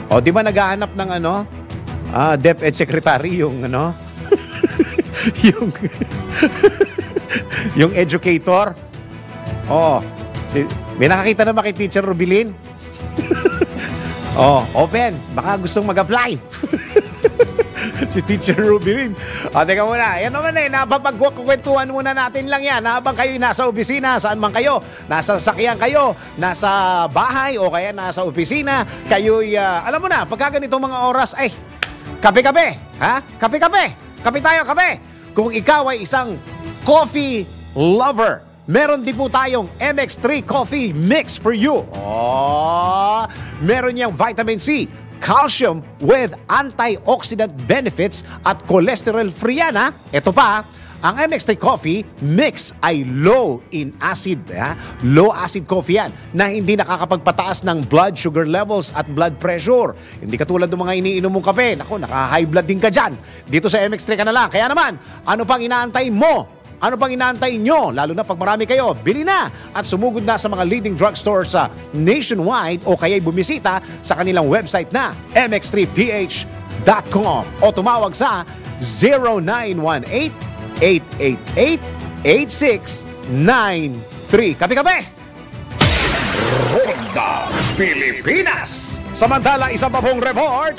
Oh, di ba naghahanap ng DepEd Secretary yung yung educator. Oh, may nakakita na ba kay Teacher Rubilin? Oh, open. Baka gustong mag-apply. Si Teacher Rubilin. Teka muna. Yan naman napapagkwentuhan muna natin lang yan. Habang kayo nasa opisina, saan man kayo, nasa sasakyan kayo, nasa bahay o kaya nasa opisina, kayo'y, alam mo na, pagka ganitong mga oras, kape-kape. Kape-kape. Kape tayo, kape. Kung ikaw ay isang coffee lover, meron din po tayong MX3 Coffee Mix for you. Oh, meron niyang vitamin C, calcium with antioxidant benefits at cholesterol-free yan. Ito pa, ang MX3 Coffee Mix ay low in acid. Low acid coffee yan na hindi nakakapagpataas ng blood sugar levels at blood pressure. Hindi katulad ng mga iniinom mong kape. Naku, naka-high blood din ka dyan. Dito sa MX3 ka na lang. Kaya naman, ano pang inaantay mo? Ano pang inaantay nyo? Lalo na pag marami kayo, bili na at sumugod na sa mga leading drugstores sa nationwide o kaya'y bumisita sa kanilang website na mx3ph.com o tumawag sa 0918-888-8693. Kape-kape! Ronda Pilipinas! Samantala, isang pa pong report.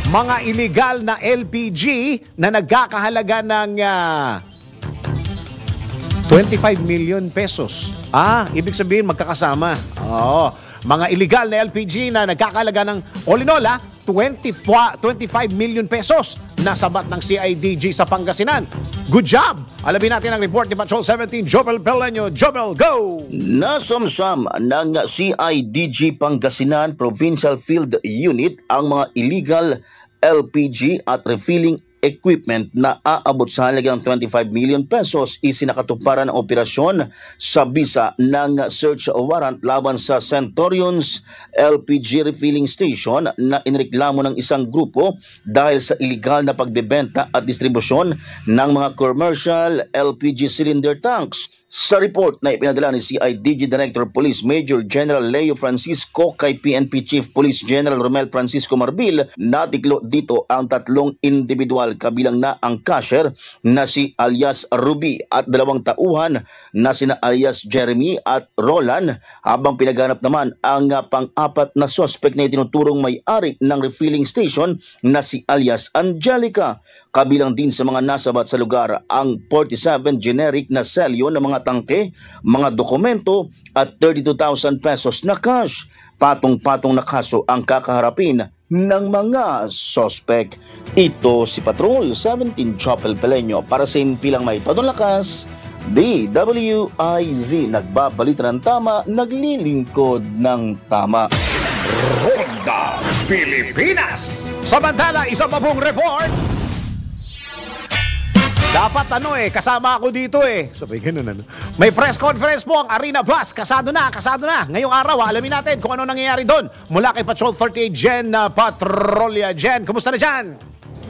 Mga illegal na LPG na nagkakahalaga ng 25 million pesos. Ibig sabihin magkakasama. Oo. Mga illegal na LPG na nagkakahalaga ng all in all, 25 million pesos na sabat ng CIDG sa Pangasinan. Good job! Alamin natin ang report ni Patrol 17, Jobel Peleño. Jobel, go! Nasamsam ng CIDG Pangasinan Provincial Field Unit ang mga illegal LPG at refilling equipment na aabot sa halagang 25 million pesos isinakatuparan ang operasyon sa bisa ng search warrant laban sa Centurion's LPG refilling station na inireklamo ng isang grupo dahil sa illegal na pagbebenta at distribusyon ng mga commercial LPG cylinder tanks. Sa report na ipinadala ni CIDG Director Police Major General Leo Francisco kay PNP Chief Police General Romel Francisco Marbil, natiklo dito ang 3 individual kabilang na ang cashier na si alias Ruby at 2 tauhan na sina alias Jeremy at Roland, habang pinaganap naman ang pang-4 na suspect na itinuturong may-ari ng refilling station na si alias Angelica. Kabilang din sa mga nasabat sa lugar ang 47 generic na selyo ng mga tangke, mga dokumento at 32,000 pesos na cash. Patong-patong na kaso ang kakaharapin ng mga sospek. Ito si Patrol 17 Jobel Peleño para sa impilang may todong lakas. DWIZ, nagbabalita ng tama, naglilingkod ng tama. Ronda Pilipinas! Samantala, isa pa pong report. Dapat kasama ako dito Sabay ganun May press conference po ang Arena Bus. Kasado na. Ngayong araw, alamin natin kung ano nangyayari doon. Mula kay Patrol 38 Jen Patrolya. Jen, kumusta na dyan?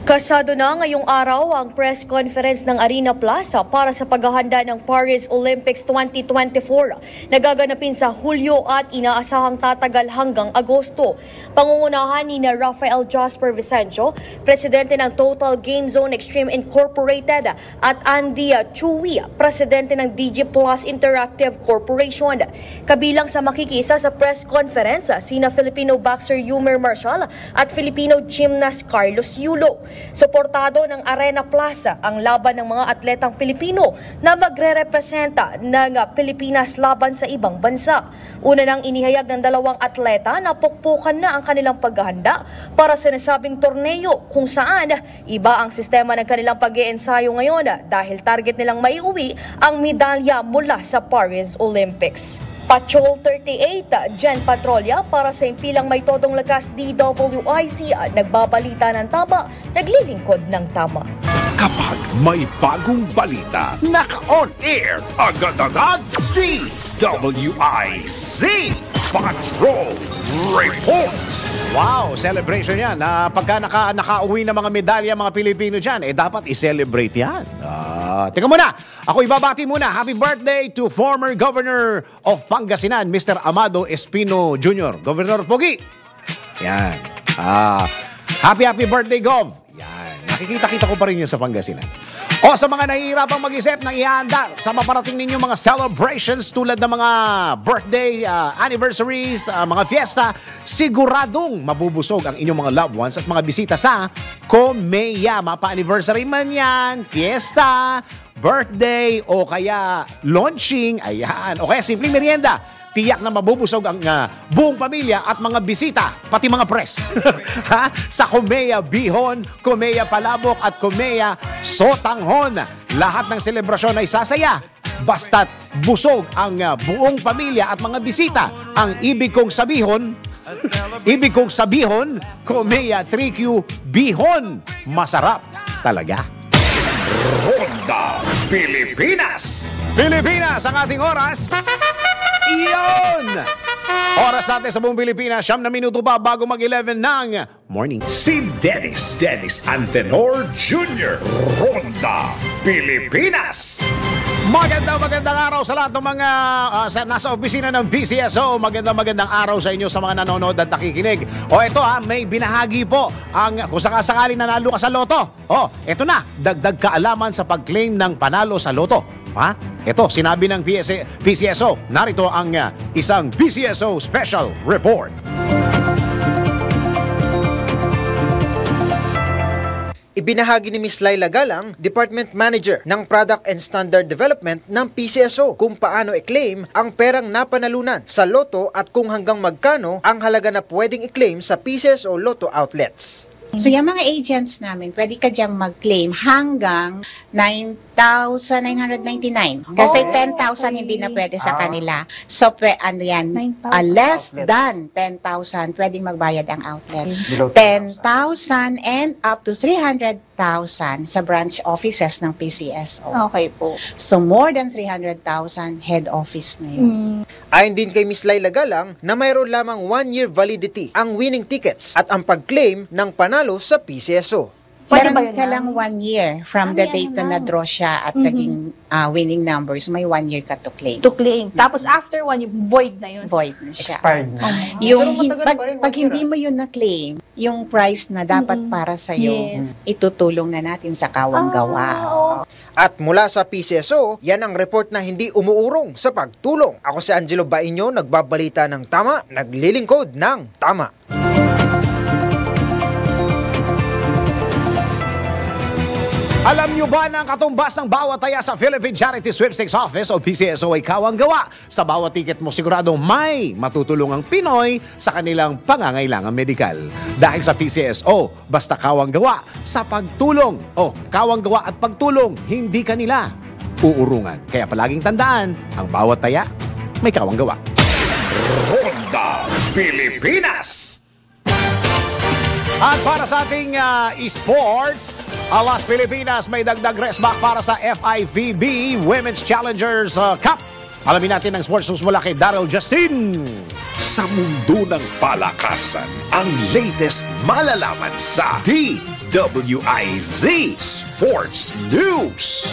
Kasado na ngayong araw ang press conference ng Arena Plaza para sa paghahanda ng Paris Olympics 2024 na gaganapin sa Hulyo at inaasahang tatagal hanggang Agosto. Pangungunahan ni Rafael Jasper Vicencio, presidente ng Total Game Zone Extreme Incorporated, at Andy Chewy, presidente ng DG Plus Interactive Corporation. Kabilang sa makikisa sa press conference sina Filipino boxer Yumer Marshall at Filipino gymnast Carlos Yulo. Suportado ng Arena Plaza ang laban ng mga atletang Pilipino na magre-representa ng Pilipinas laban sa ibang bansa. Una nang inihayag ng dalawang atleta na pukpukan na ang kanilang paghahanda para sa nasabing torneo kung saan iba ang sistema ng kanilang pag-iensayo ngayon dahil target nilang maiuwi ang medalya mula sa Paris Olympics. Patrol 38, Jen Patrolya para sa impilang may todong lakas DWIC, nagbabalita ng tama, naglilingkod ng tama. Kapag may bagong balita, naka-on air, agad-agad, DWIC Patrol Report. Wow, celebration yan. Pagka nakauwi ng mga medalya mga Pilipino dyan, dapat i-celebrate yan. Teka muna, ako ibabati muna. Happy birthday to former Governor of Pangasinan, Mr. Amado Espino Jr. Governor Pogi. Yan. Happy birthday, Gov. Yan. Nakikita-kita ko pa rin yun sa Pangasinan. O sa mga nahihirapang mag-isip ng ihanda sa maparating ninyo mga celebrations tulad ng mga birthday, anniversaries, mga fiesta, siguradong mabubusog ang inyong mga loved ones at mga bisita sa Comeya. Mapa-anniversary man yan, fiesta, birthday, o kaya launching, ayan, o kaya simpleng merienda. Tiyak na mabubusog ang buong pamilya at mga bisita, pati mga press. Sa Comeya Bihon, Comeya Palabok at Comeya Sotanghon. Lahat ng selebrasyon ay sasaya. Basta't busog ang buong pamilya at mga bisita. Ang ibig kong sabihon, Comeya 3Q Bihon. Masarap talaga. Ronda Pilipinas. Pilipinas ang ating oras. Iyon! Oras natin sa buong Pilipinas, 9 na minuto pa bago mag-11 ng morning. Si Dennis Antenor Jr. Ronda Pilipinas. Magandang araw sa lahat ng mga nasa opisina ng PCSO. Magandang araw sa inyo sa mga nanonood at nakikinig. O ito may binahagi po kung sakasakali nanalo ka sa loto. Ito na, dagdag kaalaman sa pag-claim ng panalo sa loto. Ito, sinabi ng PCSO. Narito ang isang PCSO Special Report. Ibinahagi ni Ms. Laila Galang, Department Manager ng Product and Standard Development ng PCSO, kung paano i-claim ang perang napanalunan sa loto at kung hanggang magkano ang halaga na pwedeng i-claim sa PCSO Lotto outlets. So yung mga agents namin, pwede ka diyang mag-claim hanggang 9,999. Kasi 10,000 hindi na pwede sa kanila. So less than 10,000 pwedeng magbayad ang outlet. 10,000 and up to 300,000 sa branch offices ng PCSO. Okay po. So more than 300,000 head office na yun. Ayon din kay Ms. Laila Galang na mayroon lamang 1-year validity ang winning tickets at ang pag-claim ng panalo sa PCSO. Meron ka lang 1 year from the date na na-draw siya at naging winning numbers, may 1 year ka to claim. Tapos after 1 year, void na yun. Void na siya. Expired na. Pag hindi mo yun na-claim, yung price na dapat para sa'yo, itutulong na natin sa kawang gawa. At mula sa PCSO, yan ang report na hindi umuurong sa pagtulong. Ako si Angelo Bainyo, nagbabalita ng tama, naglilingkod ng tama. Alam nyo ba na ang katumbas ng bawat taya sa Philippine Charity Sweepstakes Office o PCSO ay kawang gawa? Sa bawat ticket mo siguradong may matutulungang Pinoy sa kanilang pangangailangan medikal. Dahil sa PCSO, basta kawang gawa sa pagtulong. Kawang gawa at pagtulong, hindi kanila uurungan. Kaya palaging tandaan, ang bawat taya may kawang gawa. Ronda Pilipinas. At para sa ating esports, Alas Pilipinas may dagdag rest back para sa FIVB Women's Challengers Cup. Alamin natin ang sports news mula kay Daryl Justin. Sa mundo ng palakasan, ang latest malalaman sa DWIC DWIZ Sports News.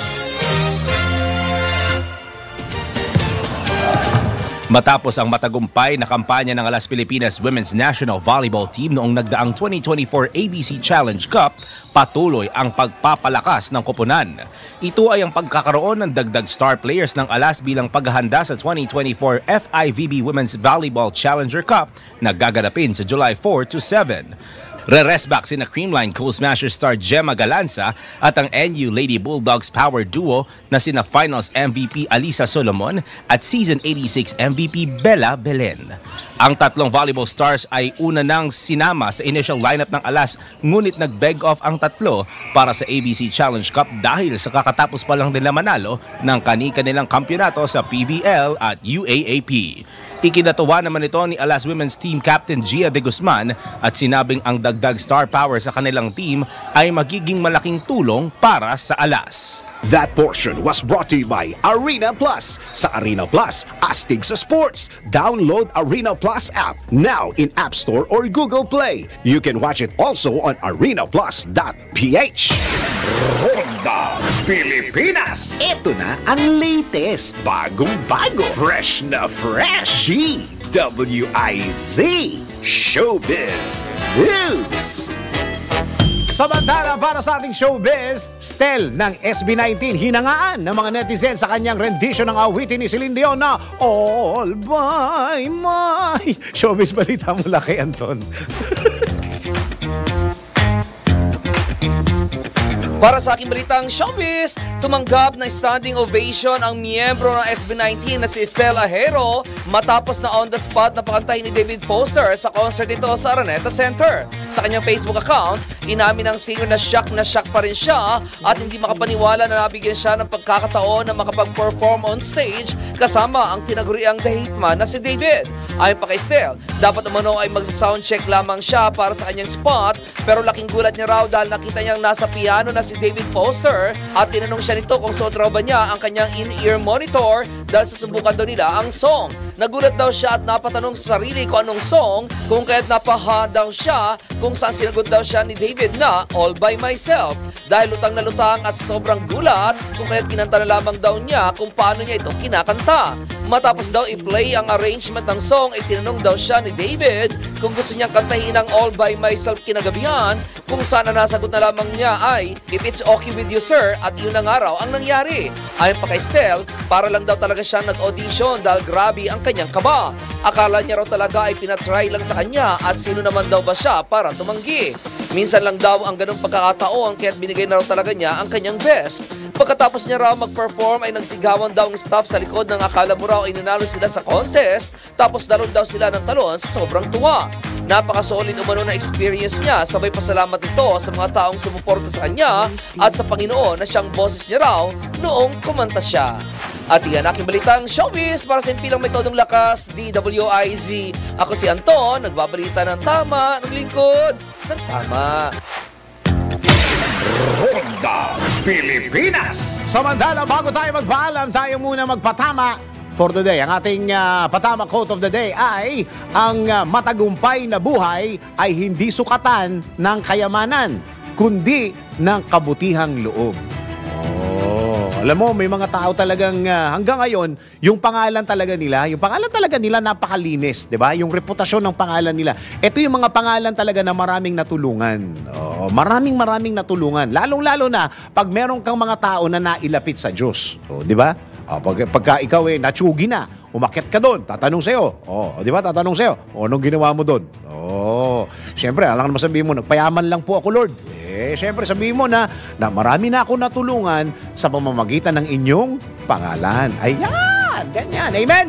Matapos ang matagumpay na kampanya ng Alas Pilipinas Women's National Volleyball Team noong nagdaang 2024 ABC Challenge Cup, patuloy ang pagpapalakas ng koponan. Ito ay ang pagkakaroon ng dagdag star players ng Alas bilang paghahanda sa 2024 FIVB Women's Volleyball Challenger Cup na gaganapin sa July 4 to 7. Re-rest back sina Creamline Cool Smasher star Gemma Galanza at ang NU Lady Bulldogs power duo na sina Finals MVP Alisa Solomon at Season 86 MVP Bella Belen. Ang tatlong volleyball stars ay una nang sinama sa initial lineup ng Alas, ngunit nag-beg off ang tatlo para sa ABC Challenge Cup dahil sa kakatapos pa lang nila manalo ng kani-kanilang kampyonato sa PVL at UAAP. Ikinatuwa naman ito ni Alas Women's Team Captain Gia de Guzman at sinabing ang dagdag star power sa kanilang team ay magiging malaking tulong para sa Alas. That portion was brought to you by Arena Plus. Sa Arena Plus, astig sa sports. Download Arena Plus app now in App Store or Google Play. You can watch it also on arenaplus.ph. Ronda Pilipinas. Ito na ang latest, bagong-bago, fresh na fresh. DWIZ Showbiz News. Samantala para sa ating showbiz, Stel ng SB19 hinangaan ng mga netizen sa kanyang rendition ng awitin ni Celine Dion na All by My. Showbiz balita mula kay Anton. Para sa aking balitang showbiz, tumanggap ng standing ovation ang miyembro ng SB19 na si Estel Ajero matapos na on the spot na pakantahin ni David Foster sa concert ito sa Araneta Center. Sa kanyang Facebook account, inamin ng singer na shock pa rin siya at hindi makapaniwala na nabigyan siya ng pagkakataon na makapag-perform on stage kasama ang tinaguriang The Hitman na si David. Ayon pa kay Estel, dapat umano ay magsa-soundcheck lamang siya para sa kanyang spot pero laking gulat niya raw dahil nakita niyang nasa piano na si David Foster at tinanong siya nito kung suot raw ba niya ang kanyang in-ear monitor dahil susubukan daw nila ang song. Nagulat daw siya at napatanong sa sarili kung anong song, kung kaya't napaha daw siya kung saan sinagot daw siya ni David na All by Myself. Dahil lutang na lutang at sobrang gulat, kung kaya't kinanta na lamang daw niya kung paano niya ito kinakanta. Matapos daw i-play ang arrangement ng song, ay tinanong daw siya ni David kung gusto niyang kantahin ang All by Myself kinagabihan, kung saan nasagot na lamang niya ay If it's okay with you sir, at yun ang araw ang nangyari. Ayon pa kay Estel, para lang daw talaga siyang nag-audition dahil grabe ang kanyang kaba. Akala niya raw talaga ay pinatry lang sa kanya at sino naman daw ba siya para tumanggi. Minsan lang daw ang ganung pagkakataon kaya't binigay na raw talaga niya ang kanyang best. Pagkatapos niya raw mag-perform ay nagsigawan daw ang staff sa likod ng akala mo raw ay nanalo sila sa contest tapos talon daw sila ng talon sa sobrang tuwa. Napaka-solid umano na experience niya, sabay pasalamat ito sa mga taong sumuporta sa kanya at sa Panginoon na siyang boses niya raw noong kumanta siya. At iyan aking balitang showbiz para sa impilang may todong lakas, DWIZ. Ako si Anton, nagbabalita ng tama, naglingkod ng tama. Ronda Pilipinas. Samantala, bago tayo magpaalam, tayo muna magpatama for the day. Ang ating patama quote of the day ay, ang matagumpay na buhay ay hindi sukatan ng kayamanan, kundi ng kabutihang loob. Alam mo, may mga tao talagang hanggang ngayon, yung pangalan talaga nila napakalinis, 'di ba? Yung reputasyon ng pangalan nila. Ito yung mga pangalan talaga na maraming natulungan. Maraming natulungan. Lalong-lalo na pag meron kang mga tao na nailapit sa Diyos. 'Di ba? Pagka ikaw natsugi na, umakyat ka doon, tatanong sa'yo. 'Di ba? Tatanong sa'yo, anong ginawa mo doon? Siyempre, alam naman sabihin mo, nagpayaman lang po ako, Lord. Siyempre, sabihin mo na marami na ako natulungan sa pamamagitan ng inyong pangalan. Ayan, ganyan. Amen?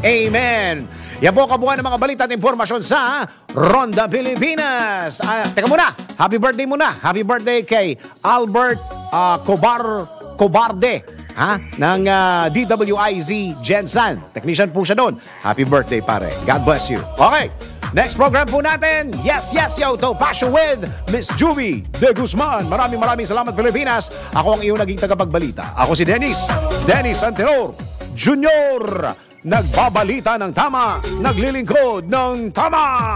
Amen. Yan po kabuuan ng mga balita at impormasyon sa Ronda Pilipinas. Teka muna, happy birthday muna. Happy birthday kay Albert Cobarde ng DWIZ Gensan. Technician po siya doon. Happy birthday, pare. God bless you. Okay. Next program po natin, Yes, Yo, To Passion with Miss Juvie de Guzman. Maraming salamat, Pilipinas. Ako ang iyong naging tagapagbalita. Ako si Dennis Antenor Jr. Nagbabalita ng tama, naglilingkod ng tama.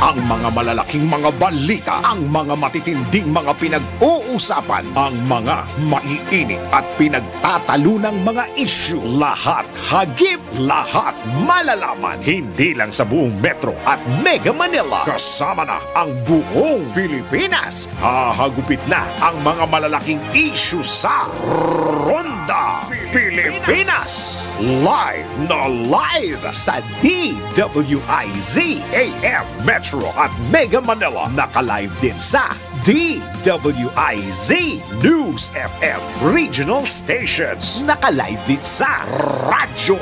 Ang mga malalaking mga balita, ang mga matitinding mga pinag-uusapan, ang mga maiinit at pinagtatalunang mga issue. Lahat hagip, lahat malalaman. Hindi lang sa buong Metro at Mega Manila. Kasama na ang buong Pilipinas. Hahagupit na ang mga malalaking issue sa Ronda Pilipinas. Live na live sa DWIZ AM Metro at Mega Manila. Naka-live din sa DWIZ News FM Regional Stations. Naka-live din sa Radyo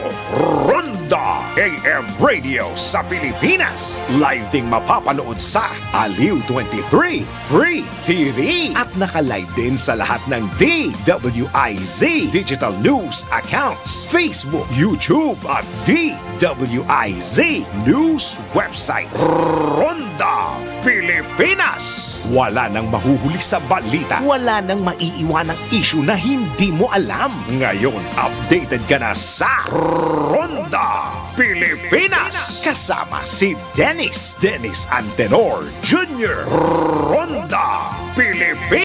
Ronda AM Radio sa Pilipinas. Live ding mapapanood sa Aliw 23 Free TV. At naka-live din sa lahat ng DWIZ Digital News accounts, Facebook, YouTube at DWIZ News website. Ronda Pilipinas. Wala nang mahuhuli sa balita. Wala nang maiiwanang issue na hindi mo alam. Ngayon, updated ka na sa Ronda Pilipinas. Kasama si Dennis Antenor Jr. Ronda Pilipinas.